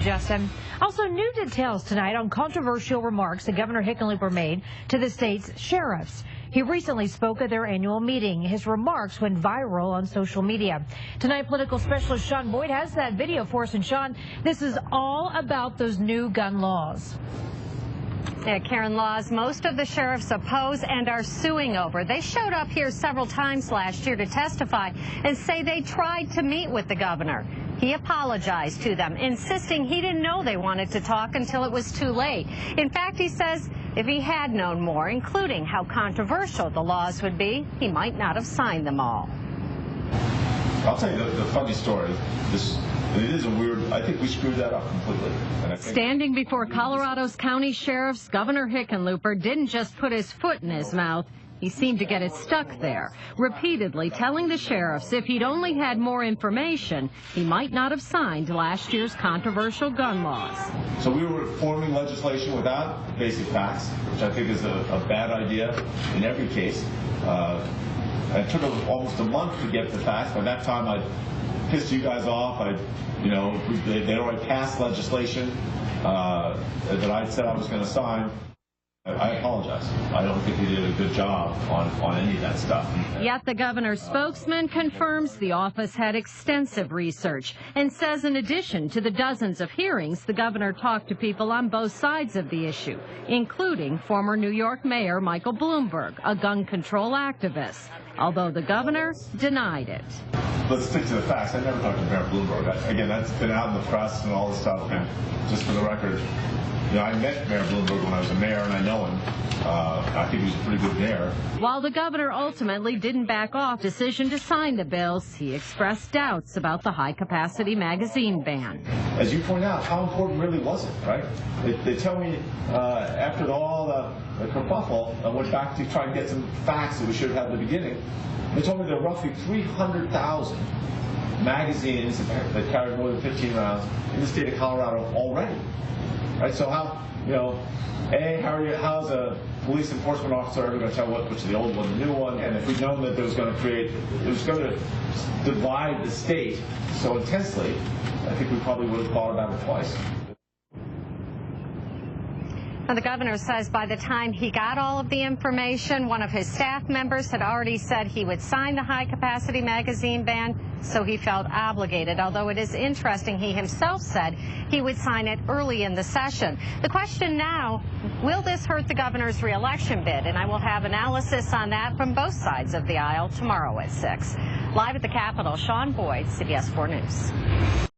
Justin. Also, new details tonight on controversial remarks that Governor Hickenlooper made to the state's sheriffs. He recently spoke at their annual meeting. His remarks went viral on social media. Tonight, political specialist Sean Boyd has that video for us. And Sean, this is all about those new gun laws. Yeah, Karen, laws most of the sheriffs oppose and are suing over. They showed up here several times last year to testify and say they tried to meet with the governor. He apologized to them, insisting he didn't know they wanted to talk until it was too late. In fact, he says if he had known more, including how controversial the laws would be, he might not have signed them all. I'll tell you the funny story. It is a weird, I think we screwed that up completely. Standing before Colorado's county sheriffs, Governor Hickenlooper didn't just put his foot in his mouth. He seemed to get it stuck there, repeatedly telling the sheriffs if he'd only had more information, he might not have signed last year's controversial gun laws. So we were forming legislation without basic facts, which I think is a bad idea in every case. It took almost a month to get the facts. By that time, I'd pissed you guys off. They'd already passed legislation that I said I was going to sign. I apologize. I don't think he did a good job on any of that stuff. Yet the governor's spokesman confirms the office had extensive research and says in addition to the dozens of hearings, the governor talked to people on both sides of the issue, including former New York Mayor Michael Bloomberg, a gun control activist, although the governor denied it. Let's stick to the facts. I never talked to Mayor Bloomberg. Again, that's been out in the press and all this stuff. And just for the record, I met Mayor Bloomberg when I was a mayor, and I know him. I think he's a pretty good mayor. While the governor ultimately didn't back off decision to sign the bills, he expressed doubts about the high-capacity magazine ban. As you point out, how important really was it, right? They tell me after all the kerfuffle, I went back to try and get some facts that we should have had at the beginning. They told me there are roughly 300,000 magazines that carry more than 15 rounds in the state of Colorado already. Right, so how's a police enforcement officer ever going to tell which is the old one, the new one? And if we'd known that it was going to divide the state so intensely, I think we probably would have thought about it twice. Now, the governor says by the time he got all of the information, one of his staff members had already said he would sign the high-capacity magazine ban, so he felt obligated, although it is interesting he himself said he would sign it early in the session. The question now, will this hurt the governor's re-election bid? And I will have analysis on that from both sides of the aisle tomorrow at 6. Live at the Capitol, Sean Boyd, CBS 4 News.